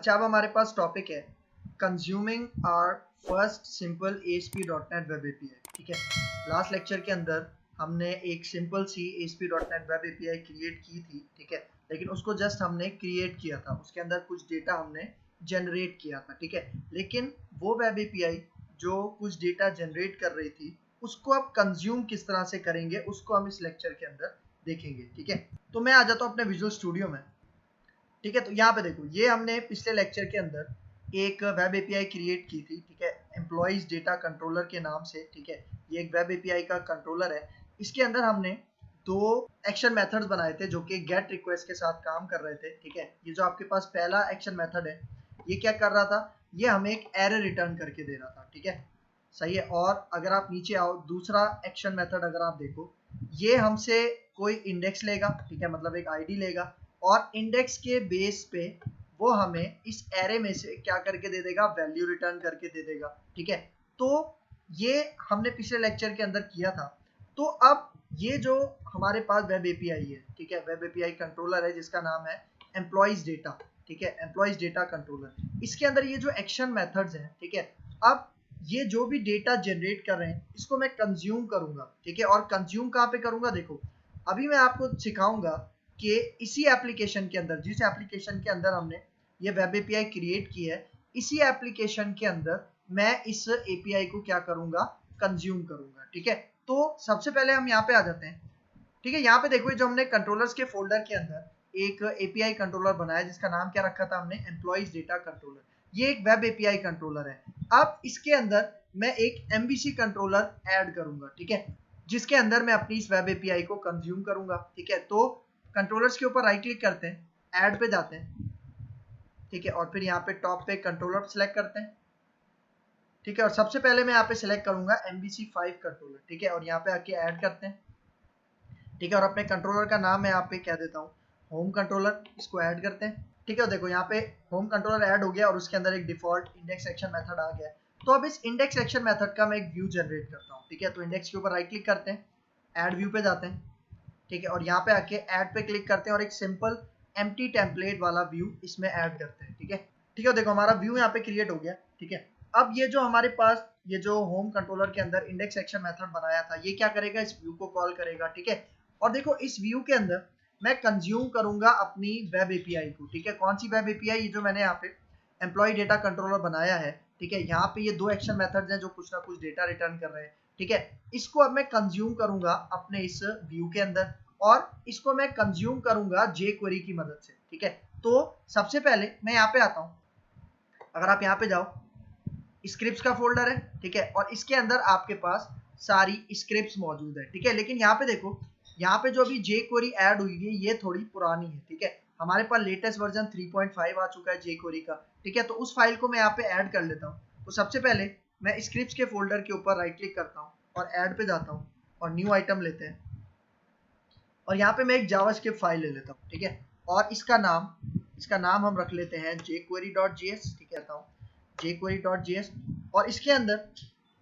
अच्छा, अब हमारे पास टॉपिक है consuming our first simple ASP.NET web API. ठीक है, लास्ट लेक्चर के अंदर हमने एक सिंपल सी ASP.NET वेब एपीआई क्रिएट की थी। ठीक है, लेकिन उसको जस्ट हमने क्रिएट किया था, उसके अंदर कुछ डेटा हमने जनरेट किया था। ठीक है, लेकिन वो वेब एपीआई जो कुछ डेटा जनरेट कर रही थी उसको अब कंज्यूम किस तरह से करेंगे उसको हम इस लेक्चर के अंदर देखेंगे। ठीक है, तो मैं आ जाता हूँ अपने विजुअल स्टूडियो में। ठीक है, तो यहाँ पे देखो, ये हमने पिछले लेक्चर के अंदर एक वेब एपीआई क्रिएट की थी। ठीक है, एम्प्लॉइज डेटा कंट्रोलर के नाम से। ठीक है, ये एक वेब एपीआई का कंट्रोलर है। इसके अंदर हमने दो एक्शन मेथड्स बनाए थे जो कि गेट रिक्वेस्ट के साथ काम कर रहे थे। ठीक है, ये जो आपके पास पहला एक्शन मेथड है ये क्या कर रहा था, ये हमें एक एरर रिटर्न करके दे रहा था। ठीक है, सही है। और अगर आप नीचे आओ, दूसरा एक्शन मेथड अगर आप देखो, ये हमसे कोई इंडेक्स लेगा। ठीक है, मतलब एक आईडी लेगा और इंडेक्स के बेस पे वो हमें इस एरे में से क्या करके दे देगा, वैल्यू रिटर्न करके दे देगा। ठीक है, तो ये हमने पिछले लेक्चर के अंदर किया था। तो अब ये जो हमारे पास वेब एपीआई है, ठीक है, वेब एपीआई कंट्रोलर है जिसका नाम है एम्प्लॉइज डेटा। ठीक है, एम्प्लॉइज डेटा कंट्रोलर, इसके अंदर ये जो एक्शन मेथड्स हैं, ठीक है, अब ये जो भी डेटा जनरेट कर रहे हैं इसको मैं कंज्यूम करूंगा। ठीक है, और कंज्यूम कहाँ पे करूंगा, देखो अभी मैं आपको सिखाऊंगा कि इसी एप्लीकेशन के अंदर, जिस एप्लीकेशन के अंदर हमने ये वेब एपीआई क्रिएट की है, इसी एप्लीकेशन के अंदर मैं इस एपीआई को क्या करूंगा, कंज्यूम करूंगा। ठीक है, तो सबसे पहले हम यहाँ पे आ जाते हैं। ठीक है, यहाँ पे देखो, जो हमने कंट्रोलर्स के फोल्डर के अंदर एक एपीआई कंट्रोलर बनाया जिसका नाम क्या रखा था हमने, एम्प्लॉइज डेटा कंट्रोलर। ये एक वेब एपीआई कंट्रोलर है। अब इसके अंदर मैं एक एमबीसी कंट्रोलर ऐड करूंगा। ठीक है, जिसके अंदर मैं अपनी इस वेब एपीआई को कंज्यूम करूंगा। ठीक है, तो कंट्रोलर्स के ऊपर राइट क्लिक करते हैं, ऐड पे जाते हैं। ठीक है, और फिर यहाँ पे टॉप पे कंट्रोलर सेलेक्ट करते हैं। ठीक है, और सबसे पहले मैं यहाँ पे सिलेक्ट करूंगा MVC5 कंट्रोलर। ठीक है, और यहाँ पे आके ऐड करते हैं। ठीक है, और अपने कंट्रोलर का नाम मैं यहाँ पे कह देता हूँ होम कंट्रोलर, इसको ऐड करते हैं। ठीक है, देखो यहाँ पे होम कंट्रोलर ऐड हो गया और उसके अंदर एक डिफॉल्ट इंडेक्स एक्शन मेथड आ गया है। तो अब इस इंडेक्स एक्शन मेथड का मैं एक व्यू जनरेट करता हूँ। ठीक है, तो इंडेक्स के ऊपर राइट क्लिक करते हैं, ऐड व्यू पे जाते हैं। ठीक है, और यहाँ पे आके ऐड पे क्लिक करते हैं और एक सिंपल एम्प्टी टेम्पलेट वाला व्यू इसमें ऐड करते हैं। ठीक है, ठीक है, देखो हमारा व्यू यहाँ पे क्रिएट हो गया। ठीक है, अब ये जो हमारे पास ये जो होम कंट्रोलर के अंदर इंडेक्स एक्शन मेथड बनाया था, ये क्या करेगा, इस व्यू को कॉल करेगा। ठीक है, और देखो इस व्यू के अंदर मैं कंज्यूम करूंगा अपनी वेब एपीआई को। ठीक है, कौन सी वेब एपीआई, ये जो मैंने यहाँ पे एम्प्लॉय डेटा कंट्रोलर बनाया है। ठीक है, यहाँ पे ये दो एक्शन मेथड्स हैं जो कुछ ना कुछ डेटा रिटर्न कर रहे हैं। ठीक है, इसको अब मैं कंज्यूम करूंगा अपने इस व्यू के अंदर और इसको मैं कंज्यूम करूंगा jQuery की मदद से। ठीक है, तो सबसे पहले मैं यहाँ पे आता हूँ, अगर आप यहाँ पे जाओ, स्क्रिप्ट्स का फोल्डर है। ठीक है, और इसके अंदर आपके पास सारी स्क्रिप्ट्स मौजूद है। ठीक है, लेकिन यहाँ पे देखो, यहाँ पे जो अभी jQuery ऐड हुई है ये थोड़ी पुरानी है। ठीक है, हमारे पास लेटेस्ट वर्जन 3.5 आ चुका है jQuery का। ठीक है, तो उस फाइल को मैं यहाँ पे ऐड कर लेता हूँ। तो सबसे पहले मैं स्क्रिप्ट्स के फोल्डर के ऊपर राइट क्लिक करता हूँ और ऐड पे जाता हूँ और न्यू आइटम लेते हैं और यहाँ पे मैं एक जावास्क्रिप्ट फाइल ले लेता हूँ। ठीक है, और इसका नाम हम रख लेते हैं jQuery.js। ठीक है, jQuery.js, और इसके अंदर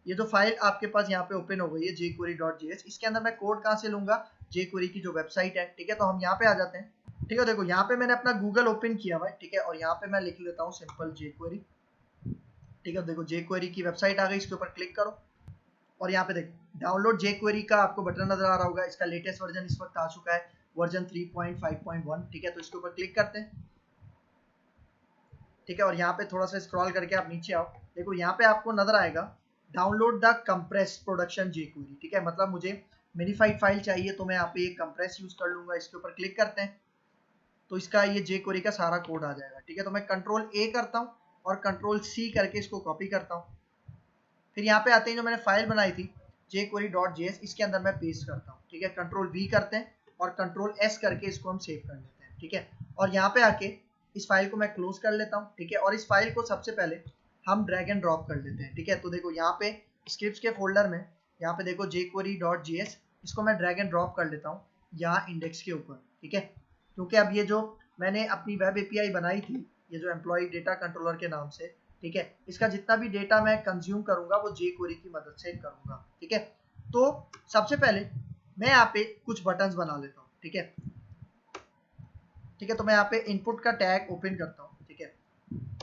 ये जो फाइल आपके पास यहाँ पे ओपन हो गई है jQuery.js, इसके अंदर मैं कोड कहाँ से लूंगा, jQuery की जो वेबसाइट है। ठीक है, तो हम यहाँ पे आ जाते हैं। ठीक है, देखो यहाँ पे मैंने अपना गूगल ओपन किया हुआ है। ठीक है, और यहाँ पे मैं लिख लेता हूँ सिंपल jQuery। ठीक है, देखो jQuery की वेबसाइट आ गई, इसके ऊपर क्लिक करो और यहाँ पे देखो डाउनलोड jQuery का आपको बटन नजर आ रहा होगा। इसका लेटेस्ट वर्जन इस वक्त आ चुका है, वर्जन 3.5.1। ठीक है, तो इसके ऊपर क्लिक करते हैं। ठीक है, और यहाँ पे थोड़ा सा स्क्रॉल करके आप नीचे आओ, देखो यहाँ पे आपको नजर आएगा download the compress production jQuery। ठीक है, मतलब मुझे मिनिफाइड फाइल चाहिए तो मैं यहाँ पे एक कंप्रेस यूज कर लूंगा। इसके ऊपर क्लिक करते हैं तो इसका ये jQuery का सारा कोड आ जाएगा। ठीक है, तो मैं कंट्रोल A करता हूँ और कंट्रोल C करके इसको कॉपी करता हूँ। फिर यहाँ पे आते हैं, जो मैंने फाइल बनाई थी jQuery.js, इसके अंदर मैं पेस्ट करता हूँ। ठीक है, कंट्रोल V करते हैं और कंट्रोल S करके इसको हम सेव कर लेते हैं। ठीक है, और यहाँ पे आके इस फाइल को मैं क्लोज कर लेता हूँ। ठीक है, और इस फाइल को सबसे पहले हम ड्रैग एंड ड्रॉप कर लेते हैं। ठीक है, तो देखो यहाँ पे स्क्रिप्ट्स के फोल्डर में यहाँ पे देखो jQuery.js, इसको मैं ड्रैग एंड ड्रॉप कर लेता हूँ यहाँ इंडेक्स के ऊपर। ठीक है, क्योंकि अब ये जो मैंने अपनी वेब एपीआई बनाई थी, ये जो एम्प्लॉय डेटा कंट्रोलर के नाम से, ठीक है, इसका जितना भी डेटा मैं कंज्यूम करूंगा वो jQuery की मदद से करूंगा। ठीक है, तो सबसे पहले मैं यहाँ पे कुछ बटन्स बना लेता हूँ। ठीक है, ठीक है, तो मैं यहाँ पे इनपुट का टैग ओपन करता हूँ। ठीक है,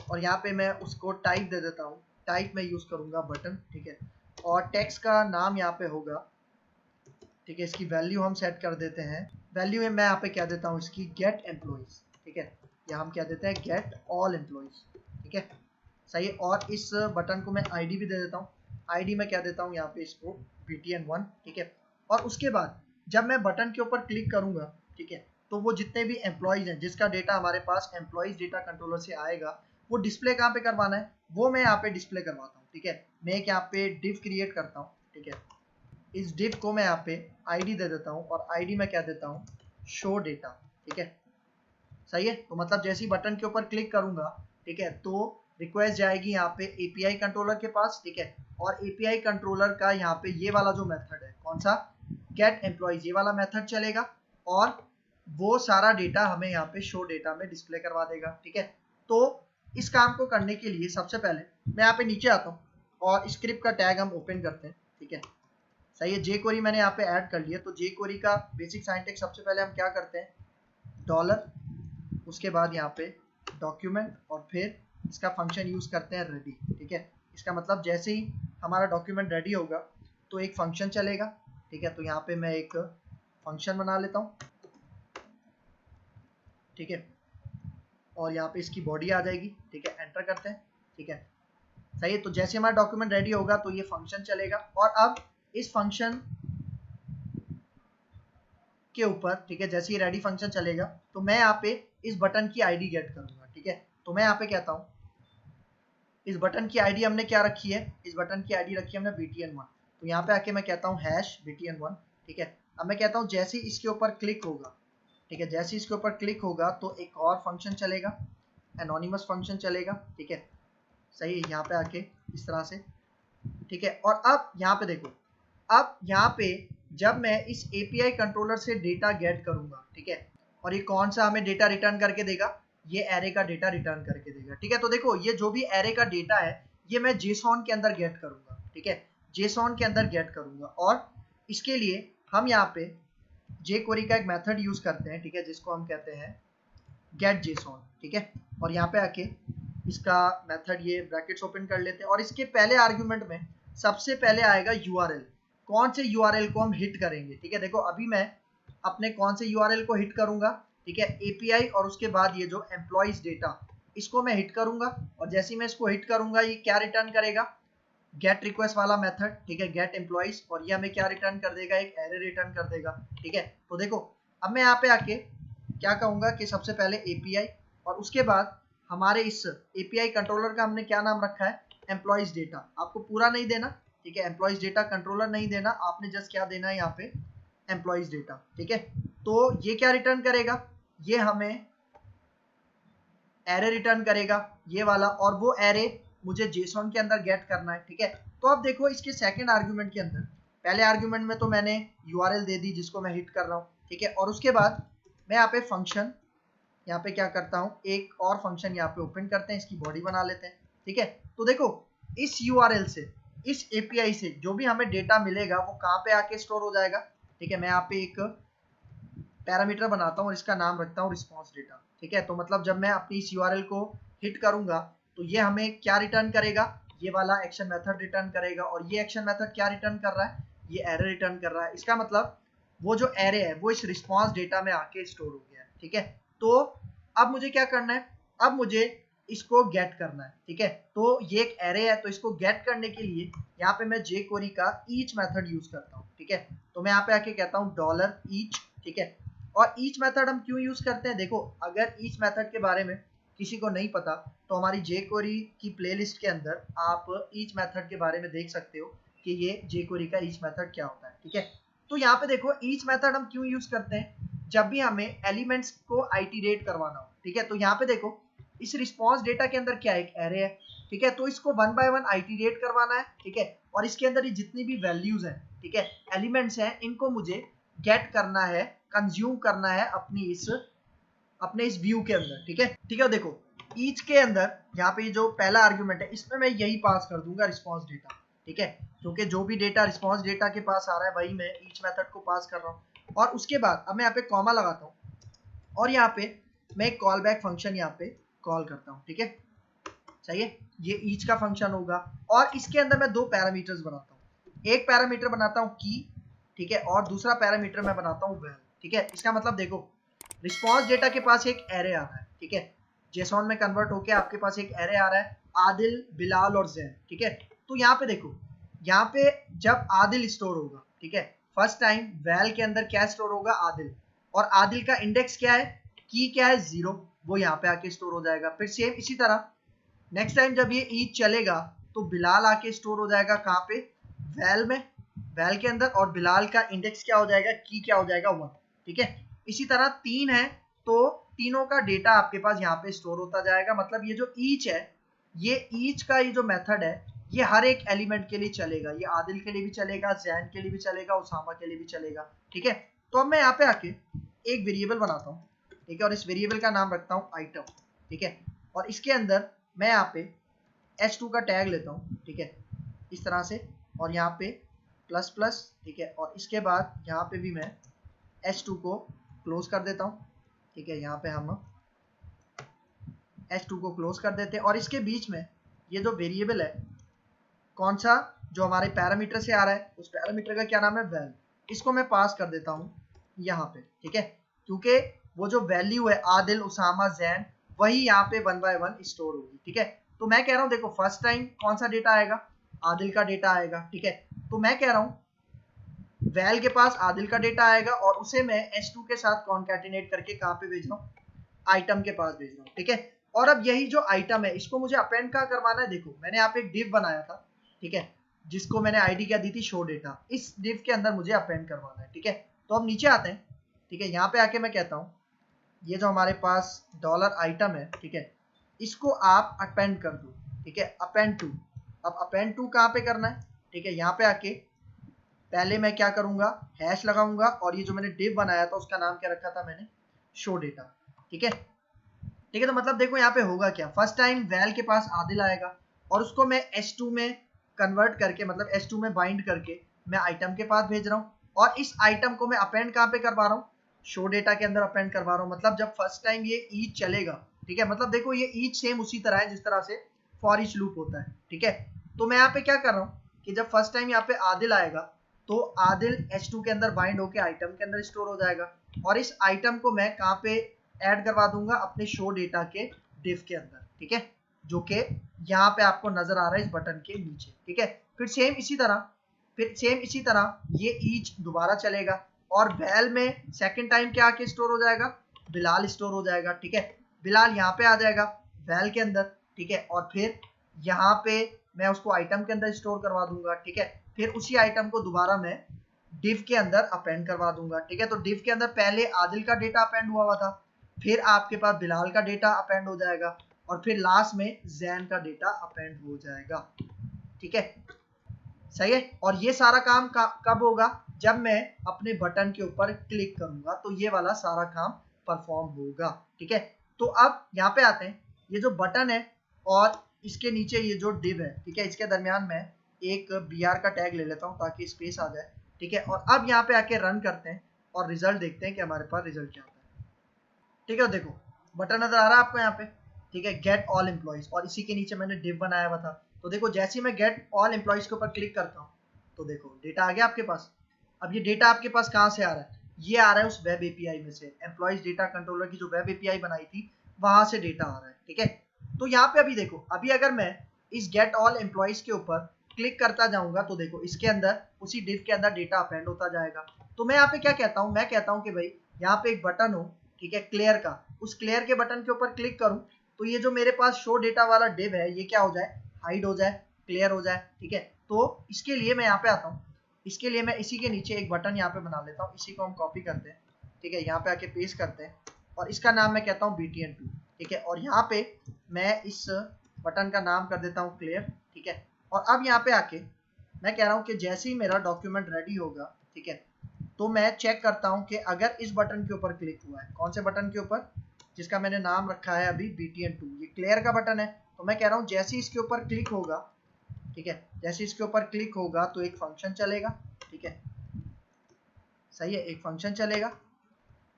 और यहाँ पे मैं उसको टाइप दे देता हूँ, टाइप में यूज करूंगा बटन, ठीक है। और टेक्स्ट का नाम यहाँ पे होगा, ठीक है। इसकी वैल्यू हम सेट कर देते हैं, वैल्यू में मैं यहाँ पे क्या देता हूँ इसकी गेट एम्प्लॉइज, ठीक है। या हम क्या देते हैं गेट ऑल एम्प्लॉइज, ठीक है, सही है। और इस बटन को मैं आईडी भी दे देता हूँ, आईडी में क्या देता हूँ यहाँ पे इसको btn1, ठीक है। और उसके बाद जब मैं बटन के ऊपर क्लिक करूंगा, ठीक है, तो वो जितने भी एम्प्लॉइज हैं जिसका डेटा हमारे पास एम्प्लॉइज डेटा कंट्रोलर से आएगा, वो डिस्प्ले कहाँ पे करवाना है, वो मैं यहाँ पे डिस्प्ले करवाता हूँ, ठीक है। मैं एक यहाँ पे डिव क्रिएट करता हूँ, ठीक है। इस डिव को मैं यहाँ पे आईडी दे देता हूँ और आईडी में क्या देता हूँ शो डेटा, ठीक है, सही है। तो मतलब जैसे ही बटन के ऊपर क्लिक करूंगा, ठीक है, तो रिक्वेस्ट जाएगी यहाँ पे एपीआई कंट्रोलर के पास, ठीक है। और एपीआई कंट्रोलर का यहाँ पे ये वाला जो मेथड है, कौन सा, गेट एम्प्लॉइज, ये वाला मेथड चलेगा और वो सारा डेटा हमें यहाँ पे शो डेटा में डिस्प्ले करवा देगा, ठीक है। तो इस काम को करने के लिए सबसे पहले मैं यहाँ पे नीचे आता हूँ और स्क्रिप्ट का टैग हम ओपन करते हैं, ठीक है, सही है। jQuery मैंने यहाँ पे ऐड कर लिया। तो jQuery का बेसिक सिंटैक्स सबसे पहले हम क्या करते हैं, डॉलर, उसके बाद यहाँ पे डॉक्यूमेंट और फिर इसका फंक्शन यूज करते हैं रेडी, ठीक है। इसका मतलब जैसे ही हमारा डॉक्यूमेंट रेडी होगा तो एक फंक्शन चलेगा, ठीक है। तो यहाँ पे मैं एक फंक्शन बना लेता हूँ, ठीक है। और यहाँ पे इसकी बॉडी आ जाएगी, ठीक है, एंटर करते हैं, ठीक है, सही है। तो जैसे हमारा डॉक्यूमेंट रेडी होगा तो ये फंक्शन चलेगा और अब इस फंक्शन के ऊपर, ठीक है, जैसे ही रेडी फंक्शन चलेगा तो मैं यहाँ पे इस बटन की आईडी गेट करूंगा, ठीक है। तो मैं यहाँ पे कहता हूँ इस बटन की आईडी हमने क्या रखी है, इस बटन की आईडी रखी है हमने btn1। तो यहाँ पे आके मैं कहता हूँ हैश btn1, ठीक है। अब मैं कहता हूँ जैसे ही इसके ऊपर क्लिक होगा, ठीक है, जैसे ही इसके ऊपर क्लिक होगा तो एक और फंक्शन चलेगा, एनोनिमस फंक्शन चलेगा, ठीक है, सही है। यहाँ पे आके इस तरह से, ठीक है। और अब यहाँ पे देखो, अब यहाँ पे जब मैं इस एपीआई कंट्रोलर से डेटा गेट करूंगा, ठीक है, और ये कौन सा हमें डेटा रिटर्न करके देगा, ये एरे का डेटा रिटर्न करके देगा, ठीक है। तो देखो ये जो भी एरे का डेटा है ये मैं जेसॉन के अंदर गेट करूंगा, ठीक है, जेसॉन के अंदर गेट करूंगा। और इसके लिए हम यहाँ पे jQuery का एक मेथड यूज करते हैं, ठीक है, जिसको हम कहते हैं गेट जेसॉन, ठीक है। और यहाँ पे आके इसका मेथड ये ब्रैकेट्स ओपन कर लेते हैं और इसके पहले आर्गुमेंट में सबसे पहले आएगा यूआरएल, कौन से यूआरएल को हम हिट करेंगे, ठीक है। देखो अभी मैं अपने कौन से यूआरएल को हिट करूंगा, ठीक है, एपीआई और उसके बाद ये जो एम्प्लॉइज डेटा, इसको मैं हिट करूंगा। और जैसे ही मैं इसको हिट करूंगा ये क्या रिटर्न करेगा, गेट रिक्वेस्ट वाला मेथड, ठीक है, गेट एम्प्लॉइज, और ये हमें क्या रिटर्न कर देगा, एक एरे रिटर्न कर देगा, ठीक है। तो देखो अब मैं यहाँ पे आके क्या कहूंगा कि सबसे पहले एपीआई और उसके बाद हमारे इस एपीआई कंट्रोलर का हमने क्या नाम रखा है, एम्प्लॉइज डेटा। आपको पूरा नहीं देना, ठीक है, एम्प्लॉइज डेटा कंट्रोलर नहीं देना, आपने जस्ट क्या देना है यहाँ पे एम्प्लॉइज डेटा, ठीक है। तो ये क्या रिटर्न करेगा, ये हमें एरे रिटर्न करेगा ये वाला, और वो एरे मुझे जेसॉन के अंदर गेट करना है, ठीक है। तो अब देखो इसके सेकंड आर्गुमेंट के अंदर, पहले आर्गुमेंट में तो मैंने यूआरएल दे दी जिसको मैं हिट कर रहा हूँ, ठीक है। और उसके बाद मैं यहाँ पे फंक्शन, यहाँ पे क्या करता हूँ, एक और फंक्शन यहाँ पे ओपन करते हैं, इसकी बॉडी बना लेते हैं, ठीक है। तो देखो इस यूआरएल से, इस एपीआई से जो भी हमें डेटा मिलेगा वो कहाँ पे आके स्टोर हो जाएगा, ठीक है। मैं यहाँ पे एक पैरामीटर बनाता हूँ और इसका नाम रखता हूँ रिस्पॉन्स डेटा, ठीक है। तो मतलब जब मैं अपनी इस यूआरएल को हिट करूंगा तो ये हमें क्या रिटर्न करेगा, ये वाला एक्शन मेथड रिटर्न करेगा। और ये एक्शन मेथड क्या रिटर्न कर रहा है, ये एरे रिटर्न कर रहा है। इसका मतलब वो जो एरे है वो इस रिस्पॉन्स डेटा में आके स्टोर हो गया है, ठीक है। तो अब मुझे क्या करना है, अब मुझे इसको गेट करना है, ठीक है। तो ये एक एरे है, तो इसको गेट करने के लिए यहाँ पे मैं jQuery का ईच मेथड यूज करता हूँ, ठीक है। तो मैं यहाँ पे आके कहता हूँ डॉलर ईच, ठीक है। और ईच मेथड हम क्यों यूज करते हैं, देखो अगर ईच मेथड के बारे में किसी को नहीं पता तो हमारी jQuery की प्लेलिस्ट के अंदर आप ईच मेथड के बारे में देख सकते हो कि ये jQuery का ईच मेथड क्या होता है, ठीक है। तो यहाँ पे देखो ईच मेथड हम क्यों यूज करते हैं, जब भी हमें एलिमेंट्स को आइटरेट करवाना हो, ठीक है। तो यहाँ पे देखो इस रिस्पॉन्स डेटा के अंदर क्या है, एक एरे है, ठीक है। तो इसको वन बाय वन आइटरेट करवाना है, ठीक है। और इसके अंदर ये जितनी भी वैल्यूज हैं, ठीक है, एलिमेंट्स हैं, इनको मुझे गेट करना है, कंज्यूम करना है अपने इस व्यू के अंदर, ठीक है। ठीक है, देखो ईच के अंदर यहाँ पे जो पहला आर्गुमेंट है इसमें मैं यही पास कर दूंगा रिस्पॉन्स डेटा, ठीक है, क्योंकि जो भी डेटा रिस्पॉन्स डेटा के पास आ रहा है वही मैं ईच मेथड को पास कर रहा हूँ। और उसके बाद अब मैं यहाँ पे कॉमा लगाता हूँ और यहाँ पे मैं एक कॉल बैक फंक्शन यहाँ पे कॉल करता हूँ, ठीक है। सही है, ये ईच का फंक्शन होगा। और इसके अंदर मैं दो पैरामीटर्स बनाता हूँ, एक पैरामीटर बनाता हूँ की, ठीक है, और दूसरा पैरामीटर मैं बनाता हूँ वैल, ठीक है। इसका मतलब देखो रिस्पॉन्स डेटा के पास एक एरे आ रहा है, ठीक है, जेसॉन में कन्वर्ट होके आपके पास एक एरे आ रहा है, आदिल, बिलाल और जैन, ठीक है। तो यहाँ पे देखो, यहाँ पे जब आदिल स्टोर होगा, ठीक है, फर्स्ट टाइम वैल के अंदर क्या स्टोर होगा, आदिल, और आदिल का इंडेक्स क्या है, की क्या है, 0, वो यहाँ पे आके स्टोर हो जाएगा। फिर सेम इसी तरह नेक्स्ट टाइम जब ये ईच चलेगा तो बिलाल आके स्टोर हो जाएगा कहाँ पे, वैल में, वैल के अंदर, और बिलाल का इंडेक्स क्या हो जाएगा, की क्या हो जाएगा, 1, ठीक है। इसी तरह 3 है तो तीनों का डेटा आपके पास यहाँ पे स्टोर होता जाएगा। मतलब ये जो ईच है, ये ईच का ये जो मेथड है, ये हर एक एलिमेंट के लिए चलेगा, ये आदिल के लिए भी चलेगा, जैन के लिए भी चलेगा, उसामा के लिए भी चलेगा, ठीक है। तो अब मैं यहाँ पे आके एक वेरिएबल बनाता हूँ, ठीक है, और इस वेरिएबल का नाम रखता हूँ आइटम, ठीक है, और इसके अंदर मैं यहाँ पे h2 का टैग लेता हूँ, ठीक है, इस तरह से, और यहाँ पे प्लस प्लस, ठीक है, और इसके बाद यहाँ पे भी मैं h2 को क्लोज कर देता हूँ, ठीक है, यहाँ पे हम h2 को क्लोज कर देते हैं। और इसके बीच में ये जो वेरिएबल है, कौन सा, जो हमारे पैरामीटर से आ रहा है, उस पैरामीटर का क्या नाम है, वैल, इसको मैं पास कर देता हूँ यहाँ पे, ठीक है, क्योंकि वो जो वैल्यू है आदिल, उसामा, जैन, वही यहाँ पे 1 by 1 स्टोर होगी, ठीक है। तो मैं कह रहा हूँ देखो फर्स्ट टाइम कौन सा डेटा आएगा, आदिल का डेटा आएगा, ठीक है। तो मैं कह रहा हूँ वैल के पास आदिल का डेटा आएगा और उसे मैं h2 के साथ कॉन्कैटिनेट करके कहाँ पे भेज रहा हूँ, आइटम के पास भेज रहा हूँ, ठीक है। और अब यही जो आइटम है इसको मुझे अपेंड कहाँ करवाना है, देखो मैंने यहाँ पे एक डिव बनाया था, ठीक है, जिसको मैंने आईडी क्या दी थी, शो डेटा, इस डिव के अंदर मुझे अपेंड करवाना है, ठीक है। तो अब नीचे आते हैं, ठीक है, यहाँ पे आके मैं कहता हूँ ये जो हमारे पास डॉलर आइटम है, ठीक है, इसको आप अपेंड कर दो, ठीक है, अपेंड टू। अब अपेंड टू कहाँ पे करना है, ठीक है, यहाँ पे आके पहले मैं क्या करूंगा, हैश लगाऊंगा, और ये जो मैंने डिव बनाया था उसका नाम क्या रखा था मैंने, शो डेटा, ठीक है, ठीक है। तो मतलब देखो यहाँ पे होगा क्या, फर्स्ट टाइम वैल के पास आदिल आएगा और उसको मैं h2 में कन्वर्ट करके, मतलब h2 में बाइंड करके मैं आइटम के पास भेज रहा हूँ, और इस आइटम को मैं अपेंड कहाँ पे करवा रहा हूँ, शो डेटा के अंदर अपेंड करवा रहा हूँ। मतलब जब फर्स्ट टाइम ये ईच चलेगा, ठीक है, मतलब देखो ये ईच सेम उसी तरह है जिस तरह से फॉर ईच लूप होता है, ठीक है। तो मैं यहाँ पे क्या कर रहा हूँ कि जब फर्स्ट टाइम यहाँ पे आदिल आएगा तो आदिल h2 के अंदर बाइंड होके आइटम के अंदर स्टोर हो जाएगा, और इस आइटम को मैं कहाँ पे ऐड करवा दूंगा, अपने शो डेटा के डिव के अंदर, ठीक है, जो कि यहाँ पे आपको नजर आ रहा है इस बटन के नीचे, ठीक है। फिर सेम इसी तरह ये ईच दोबारा चलेगा और वैल में सेकंड टाइम क्या आके स्टोर हो जाएगा, बिलाल स्टोर हो जाएगा, ठीक है, बिलाल यहाँ पे आ जाएगा वैल के अंदर, ठीक है, और फिर यहाँ पे मैं उसको आइटम के अंदर स्टोर करवा दूंगा, ठीक है। फिर उसी आइटम को दोबारा मैं डिव के अंदर अपेंड करवा दूंगा, ठीक है। तो डिव के अंदर पहले आदिल का डेटा अपेंड हुआ था, फिर आपके पास बिलाल का डेटा अपेंड हो जाएगा, और फिर लास्ट में जैन का डेटा अपेंड हो जाएगा, ठीक है, सही है। और ये सारा काम कब होगा, जब मैं अपने बटन के ऊपर क्लिक करूंगा तो ये वाला सारा काम परफॉर्म होगा, ठीक है। तो अब यहाँ पे आते हैं, ये जो बटन है और इसके नीचे ये जो डिव है, ठीक है, इसके दरमियान मैं एक br का टैग ले लेता हूँ ताकि स्पेस आ जाए, ठीक है। और अब यहाँ पे आके रन करते हैं और रिजल्ट देखते हैं कि हमारे पास रिजल्ट क्या आता है, ठीक है। देखो बटन नजर आ रहा है आपको यहाँ पे, ठीक है, गेट ऑल एम्प्लॉइज, और इसी के नीचे मैंने डिव बनाया हुआ था। तो देखो जैसे ही मैं गेट ऑल एम्प्लॉइज के ऊपर क्लिक करता हूँ तो देखो डेटा आ गया आपके पास। अब ये डेटा आपके पास कहाँ से आ रहा है, ये आ रहा है उस वेब एपीआई में से, एम्प्लॉइज डेटा कंट्रोलर की जो वेब एपीआई बनाई थी वहां से डेटा आ रहा है, ठीक है। तो यहाँ पे अभी देखो, अभी अगर मैं इस गेट ऑल एम्प्लॉइज के ऊपर क्लिक करता जाऊंगा तो देखो इसके अंदर उसी डिव के अंदर डेटा अपेंड होता जाएगा। तो मैं यहाँ पे क्या कहता हूँ, मैं कहता हूँ कि भाई यहाँ पे एक बटन हो, ठीक है, क्लियर का, उस क्लियर के बटन के ऊपर क्लिक करूँ तो ये जो मेरे पास शो डेटा वाला डिव है ये क्या हो जाए, हाइड हो जाए, क्लियर हो जाए, ठीक है। तो इसके लिए मैं यहाँ पे आता हूँ, इसके लिए मैं इसी के नीचे एक बटन यहाँ पे बना लेता हूँ, इसी को हम कॉपी करते हैं, ठीक है, यहाँ पे आके पेस्ट करते हैं और इसका नाम मैं कहता हूँ btn2, ठीक है। और यहाँ पे मैं इस बटन का नाम कर देता हूँ क्लियर, ठीक है। और अब यहाँ पे आके मैं कह रहा हूँ कि जैसे ही मेरा डॉक्यूमेंट रेडी होगा, ठीक है, तो मैं चेक करता हूँ कि अगर इस बटन के ऊपर क्लिक हुआ है, कौन से बटन के ऊपर, जिसका मैंने नाम रखा है अभी btn2, ये क्लियर का बटन है। तो मैं कह रहा हूँ जैसे ही इसके ऊपर क्लिक होगा, ठीक है, जैसे इसके ऊपर क्लिक होगा तो एक फंक्शन चलेगा, ठीक है, सही है, एक फंक्शन चलेगा,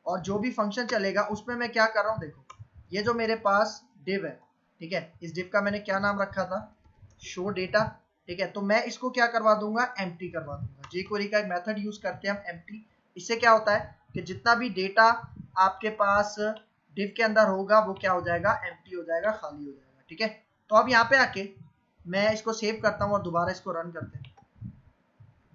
और जो भी फंक्शन चलेगा उसमें मैं क्या कर रहा हूँ, देखो ये जो मेरे पास डिव है ठीक है। इस div का मैंने क्या नाम रखा था, शो डेटा, ठीक है। तो मैं इसको क्या करवा दूंगा, एम्प्टी करवा दूंगा। jQuery का एक मेथड यूज करते हैं हम एम्प्टी। इससे क्या होता है कि जितना भी डेटा आपके पास div के अंदर होगा वो क्या हो जाएगा, एम्प्टी हो जाएगा, खाली हो जाएगा, ठीक है। तो अब यहाँ पे आके मैं इसको सेव करता हूँ और दोबारा इसको रन करते हैं,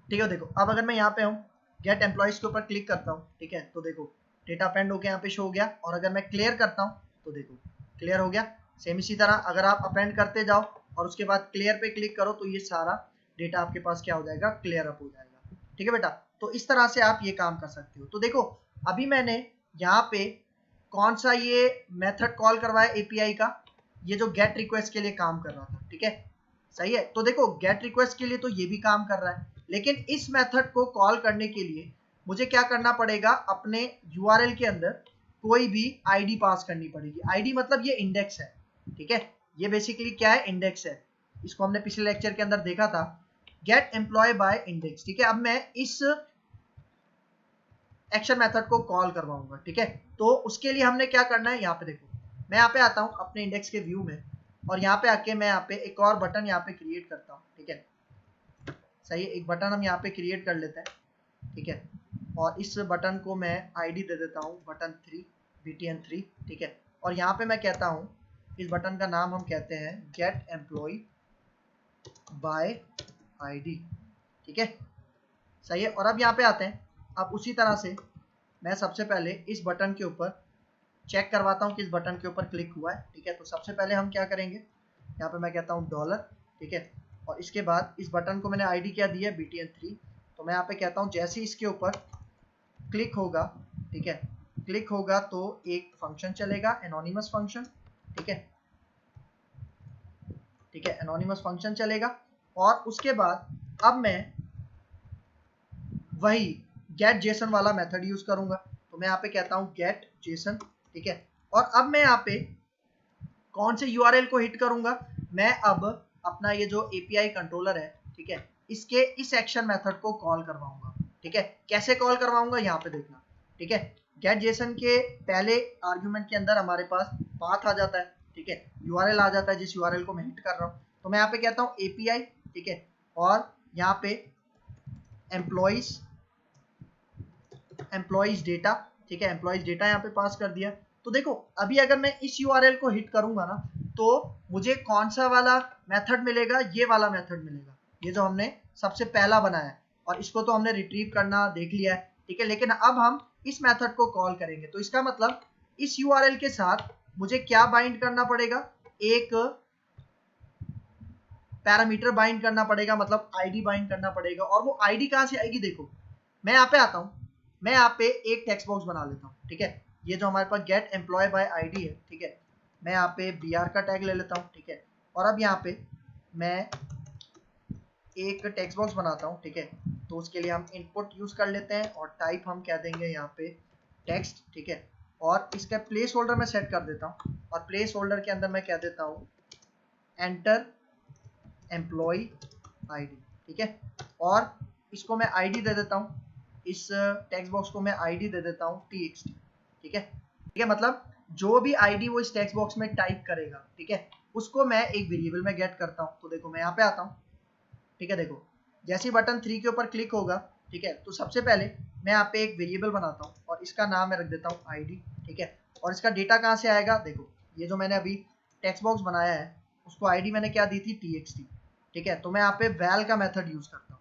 ठीक है। देखो अब अगर मैं यहाँ पे हूँ, गेट एम्प्लॉइज के ऊपर क्लिक करता हूँ, ठीक है, तो देखो डेटा अपेंड होकर यहाँ पे शो हो गया। और अगर मैं क्लियर करता हूँ तो देखो क्लियर हो गया। सेम इसी तरह अगर आप अपेंड करते जाओ और उसके बाद क्लियर पे क्लिक करो तो ये सारा डेटा आपके पास क्या हो जाएगा, क्लियर अप हो जाएगा, ठीक है बेटा। तो इस तरह से आप ये काम कर सकते हो। तो देखो अभी मैंने यहाँ पे कौन सा ये मेथड कॉल करवाया एपीआई का, ये जो गेट रिक्वेस्ट के लिए काम कर रहा था, ठीक है, सही है। तो देखो गेट रिक्वेस्ट के लिए तो ये भी काम कर रहा है, लेकिन इस मेथड को कॉल करने के लिए मुझे क्या करना पड़ेगा, अपने यूआरएल के अंदर कोई भी आईडी पास करनी पड़ेगी। आईडी मतलब ये इंडेक्स है, ठीक है, ये बेसिकली क्या है, इंडेक्स है। इसको हमने पिछले लेक्चर के अंदर देखा था, गेट एम्प्लॉय बाय इंडेक्स, ठीक है। अब मैं इस एक्शन मेथड को कॉल करवाऊंगा, ठीक है। तो उसके लिए हमने क्या करना है, यहाँ पे देखो मैं यहाँ पे आता हूँ अपने इंडेक्स के व्यू में और यहाँ पे आके मैं यहाँ पे एक और बटन यहाँ पे क्रिएट करता हूँ, ठीक है, सही है। एक बटन हम यहाँ पे क्रिएट कर लेते हैं, ठीक है। और इस बटन को मैं आईडी दे देता हूँ बटन 3 btn3, ठीक है। और यहाँ पे मैं कहता हूँ इस बटन का नाम हम कहते हैं गेट एम्प्लॉय बाय आईडी, ठीक है, सही है। और अब यहाँ पे आते हैं, अब उसी तरह से मैं सबसे पहले इस बटन के ऊपर चेक करवाता हूँ कि इस बटन के ऊपर क्लिक हुआ है, ठीक है। तो सबसे पहले हम क्या करेंगे, यहाँ पे मैं कहता हूँ डॉलर, ठीक है। और इसके बाद इस बटन को मैंने आईडी क्या दी है, btn3। तो मैं यहाँ पे कहता हूँ जैसे ही इसके ऊपर क्लिक होगा, ठीक है, क्लिक होगा तो एक फंक्शन चलेगा, एनोनिमस फंक्शन, ठीक है, ठीक है, एनोनिमस फंक्शन चलेगा। और उसके बाद अब मैं वही गेट जेसन वाला मेथड यूज करूंगा। तो मैं यहाँ पे कहता हूँ गेट जेसन, ठीक है। और अब मैं यहाँ पे कौन से यूआरएल को हिट करूंगा, मैं अब अपना ये जो एपीआई कंट्रोलर है, ठीक है, इसके इस एक्शन मेथड को कॉल करवाऊंगा, ठीक है। कैसे कॉल करवाऊंगा यहाँ पे देखना, ठीक है। गेट जेसन के पहले आर्गुमेंट के अंदर हमारे पास पाथ आ जाता है, ठीक है, यूआरएल आ जाता है जिस यूआरएल को मैं हिट कर रहा हूँ। तो मैं यहाँ पे कहता हूँ एपीआई, ठीक है, और यहाँ पे एम्प्लॉइज डेटा, ठीक है, एम्प्लॉइज डेटा यहाँ पे पास कर दिया। तो देखो अभी अगर मैं इस यूआरएल को हिट करूंगा ना तो मुझे कौन सा वाला मेथड मिलेगा, ये वाला मेथड मिलेगा, ये जो हमने सबसे पहला बनाया है। और इसको तो हमने रिट्रीव करना देख लिया है, ठीक है। लेकिन अब हम इस मेथड को कॉल करेंगे तो इसका मतलब इस यूआरएल के साथ मुझे क्या बाइंड करना पड़ेगा, एक पैरामीटर बाइंड करना पड़ेगा, मतलब आईडी बाइंड करना पड़ेगा। और वो आईडी कहाँ से आएगी, देखो मैं यहाँ पे आता हूँ, मैं यहाँ पे एक टेक्स्ट बॉक्स बना लेता हूँ, ठीक है। ये जो हमारे पास गेट एम्प्लॉय बाय आईडी है, ठीक है, मैं यहाँ पे br का टैग ले लेता हूँ, ठीक है। और अब यहाँ पे मैं एक टेक्स्ट बॉक्स बनाता हूँ, ठीक है। तो उसके लिए हम इनपुट यूज कर लेते हैं और टाइप हम कह देंगे यहाँ पे टेक्स्ट, ठीक है। और इसका प्लेस होल्डर मैं सेट कर देता हूँ और प्लेस होल्डर के अंदर मैं कह देता हूँ एंटर एम्प्लॉय आईडी, ठीक है। और इसको मैं आईडी दे देता हूँ, इस टेक्स्ट बॉक्स को मैं आईडी दे देता हूँ txt, ठीक है, ठीक है। मतलब जो भी आईडी वो इस टेक्स्ट बॉक्स में टाइप करेगा, ठीक है, उसको मैं एक वेरिएबल में गेट करता हूँ। तो देखो मैं यहाँ पे आता हूँ, ठीक है, देखो जैसे ही बटन 3 के ऊपर क्लिक होगा, ठीक है, तो सबसे पहले मैं यहाँ पे एक वेरिएबल बनाता हूँ और इसका नाम मैं रख देता हूँ आईडी, ठीक है। और इसका डेटा कहाँ से आएगा, देखो ये जो मैंने अभी टेक्स्ट बॉक्स बनाया है उसको आईडी मैंने क्या दी थी, txt, ठीक है। तो मैं यहाँ पे वैल का मेथड यूज करता हूँ,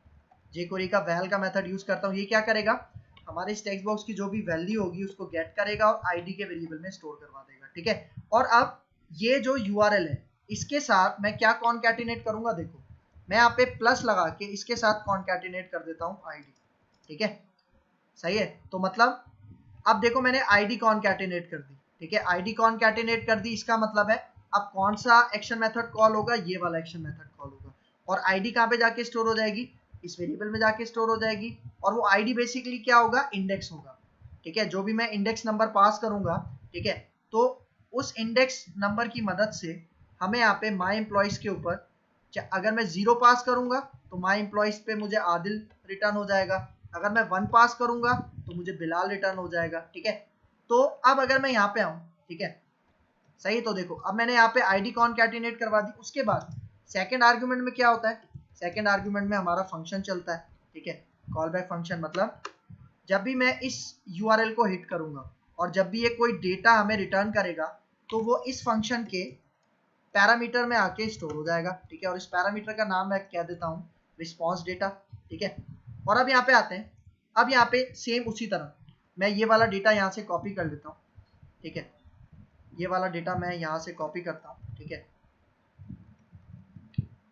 jQuery का वैल का मेथड यूज करता हूँ। ये क्या करेगा, हमारे इस टेक्स्ट बॉक्स की जो भी वैल्यू होगी उसको गेट करेगा और आईडी के वेरिएबल में स्टोर करवा देगा, ठीक है। और अब ये जो यूआरएल है इसके साथ मैं क्या कॉन्कैटिनेट करूंगा, देखो मैं यहाँ पे प्लस लगा के इसके साथ कॉन्कैटिनेट कर देता हूँ आईडी, ठीक है, सही है। तो मतलब अब देखो मैंने आईडी कॉन्कैटिनेट कर दी, ठीक है, आईडी कॉन्कैटिनेट कर दी। इसका मतलब है अब कौन सा एक्शन मेथड कॉल होगा, ये वाला एक्शन मेथड कॉल होगा। और आईडी कहाँ पे जाके स्टोर हो जाएगी, इस वेरिएबल में जाके स्टोर हो जाएगी। और वो आईडी बेसिकली क्या होगा, इंडेक्स होगा, ठीक है। जो भी मैं इंडेक्स नंबर पास करूंगा, ठीक है, तो उस इंडेक्स नंबर की मदद से हमें यहाँ पे माई एम्प्लॉइज के ऊपर अगर मैं 0 पास करूंगा तो माई एम्प्लॉइज पे मुझे आदिल रिटर्न हो जाएगा, अगर मैं 1 पास करूंगा तो मुझे बिलाल रिटर्न हो जाएगा, ठीक है। तो अब अगर मैं यहाँ पे आऊँ, ठीक है, सही। तो देखो अब मैंने यहाँ पे आईडी कॉनकैटिनेट करवा दी। उसके बाद सेकंड आर्गुमेंट में क्या होता है, सेकंड आर्गुमेंट में हमारा फंक्शन चलता है, ठीक है, कॉल बैक फंक्शन। मतलब जब भी मैं इस यूआरएल को हिट करूंगा और जब भी ये कोई डेटा हमें रिटर्न करेगा तो वो इस फंक्शन के पैरामीटर में आके स्टोर हो जाएगा, ठीक है। और इस पैरामीटर का नाम मैं कह देता हूँ रिस्पॉन्स डेटा, ठीक है। और अब यहाँ पे आते हैं, अब यहाँ पे सेम उसी तरह मैं ये वाला डेटा यहाँ से कॉपी कर लेता हूँ, ठीक है, ये वाला डेटा मैं यहाँ से कॉपी करता हूँ, ठीक है,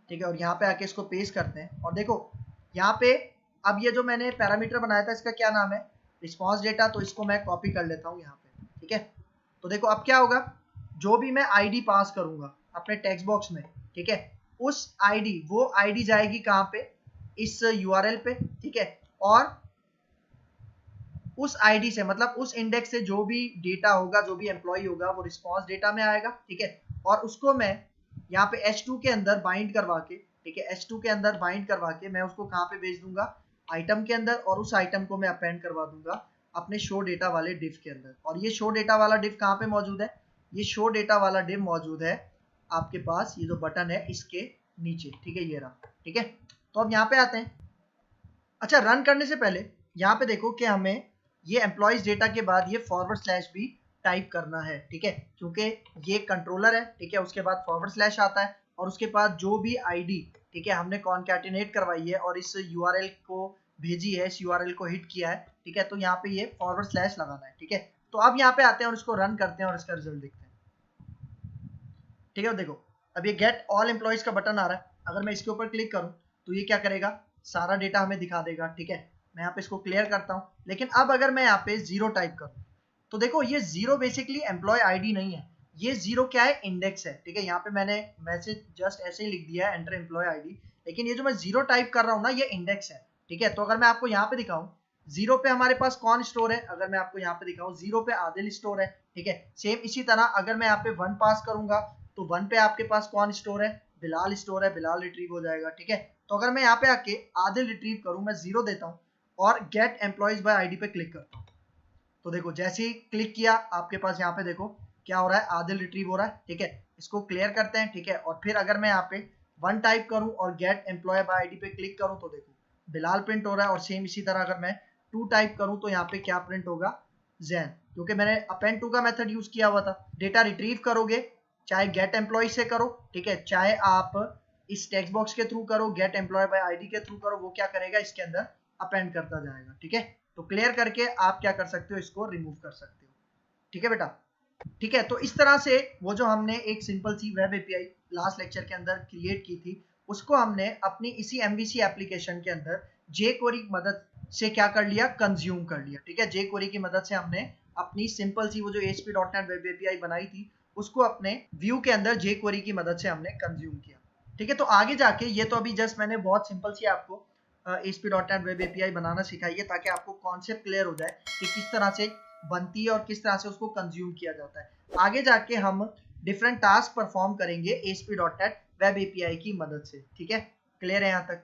ठीक है। और यहाँ पे आके इसको पेस्ट करते हैं और देखो यहाँ पे अब ये जो मैंने पैरामीटर बनाया था इसका क्या नाम है, रिस्पॉन्स डेटा। तो इसको मैं कॉपी कर लेता हूँ यहाँ पे, ठीक है। तो देखो अब क्या होगा, जो भी मैं आईडी पास करूंगा अपने टेक्स्ट बॉक्स में, ठीक है, उस आईडी, वो आईडी जाएगी कहाँ पे, इस यूआरएल पे, ठीक है। और उस आईडी से मतलब उस इंडेक्स से जो भी डेटा होगा, जो भी एम्प्लॉय होगा, वो रिस्पॉन्स डेटा में आएगा, ठीक है। और उसको मैं यहाँ पे H2 के अंदर बाइंड करवा के, ठीक है, H2 के अंदर बाइंड करवा के मैं उसको कहाँ पे भेज दूंगा, आइटम के अंदर। और उस आइटम को मैं अपेंड करवा दूंगा अपने शो डेटा वाले डिव के अंदर। और ये शो डेटा वाला डिव कहाँ पे मौजूद है, ये शो डेटा वाला डिव मौजूद है आपके पास, ये जो बटन है इसके नीचे, ठीक है, ये रहा, ठीक है। तो अब यहाँ पे आते हैं। अच्छा, रन करने से पहले यहाँ पे देखो कि हमें ये एम्प्लॉइज डेटा के बाद ये फॉरवर्ड स्लैश भी टाइप करना है, ठीक है, क्योंकि ये कंट्रोलर है, ठीक है। उसके बाद फॉरवर्ड स्लैश आता है और उसके बाद जो भी आईडी, ठीक है, हमने कॉनकैटिनेट करवाई है और इस यूआरएल को भेजी है, इस यूआरएल को हिट किया है, ठीक है, तो यहाँ पे ये फॉरवर्ड स्लैश लगाना है, ठीक है। तो अब यहाँ पे आते हैं और इसको रन करते हैं और इसका रिजल्ट देखते हैं, ठीक है। देखो अब ये गेट ऑल एम्प्लॉइज का बटन आ रहा है। अगर मैं इसके ऊपर क्लिक करूँ तो ये क्या करेगा, सारा डेटा हमें दिखा देगा, ठीक है। मैं यहाँ पे इसको क्लियर करता हूँ। लेकिन अब अगर मैं यहाँ पे 0 टाइप करूँ तो देखो ये 0 बेसिकली एम्प्लॉय आईडी नहीं है, ये 0 क्या है, इंडेक्स है, ठीक है। यहाँ पे मैंने मैसेज जस्ट ऐसे ही लिख दिया है एंटर एम्प्लॉय आईडी, लेकिन ये जो मैं 0 टाइप कर रहा हूँ ना, ये इंडेक्स है, ठीक है। तो अगर मैं आपको यहाँ पे दिखाऊँ 0 पे हमारे पास कौन स्टोर है, अगर मैं आपको यहाँ पे दिखाऊँ 0 पे आदिल स्टोर है, ठीक है। सेम इसी तरह अगर मैं यहाँ पे 1 पास करूंगा तो 1 पे आपके पास कौन स्टोर है, बिलाल स्टोर है, बिलाल रिट्रीव हो जाएगा, ठीक है। तो अगर मैं यहाँ पे आके आदिल रिट्रीव करूँ, मैं 0 देता हूँ और गेट एम्प्लॉइज बाय आईडी पे क्लिक करता हूँ, तो देखो जैसे ही क्लिक किया आपके पास यहाँ पे देखो क्या हो रहा है, आदिल रिट्रीव हो रहा है, ठीक है। इसको क्लियर करते हैं, ठीक है। और फिर अगर मैं यहाँ पे 1 टाइप करूँ और गेट एम्प्लॉय बाय आईडी पे क्लिक करूँ तो देखो बिलाल प्रिंट हो रहा है। और सेम इसी तरह अगर मैं 2 टाइप करूँ तो यहाँ पे क्या प्रिंट होगा, जैन, क्योंकि मैंने अपेंड टू का मेथड यूज किया हुआ था। डेटा रिट्रीव करोगे चाहे गेट एम्प्लॉय से करो, ठीक है, चाहे आप इस टेक्स्ट बॉक्स के थ्रू करो, गेट एम्प्लॉय बाय आईडी के थ्रू करो, वो क्या करेगा, इसके अंदर अपेंड करता जाएगा, ठीक है। तो क्लियर करके आप क्या कर सकते हो, इसको रिमूव कर सकते हो, ठीक है बेटा, ठीक है। तो इस तरह से वो जो हमने एक सिंपल सी वेब एपीआई लास्ट लेक्चर के अंदर क्रिएट की थी, उसको हमने अपनी इसी एमवीसी एप्लीकेशन के अंदर jQuery की मदद से क्या कर लिया, कंज्यूम कर लिया, ठीक है। jQuery की मदद से हमने अपनी सिंपल सी वो जो ASP.NET वेब एपीआई बनाई थी उसको अपने व्यू के अंदर jQuery की मदद से हमने कंज्यूम किया, ठीक है। तो आगे जाके ये तो अभी जस्ट मैंने बहुत सिंपल सी आपको ASP.NET वेब एपीआई बनाना सिखाई है ताकि आपको कॉन्सेप्ट क्लियर हो जाए कि किस तरह से बनती है और किस तरह से उसको कंज्यूम किया जाता है। आगे जाके हम डिफरेंट टास्क परफॉर्म करेंगे ASP.NET वेब एपीआई की मदद से, ठीक है। क्लियर है यहाँ तक?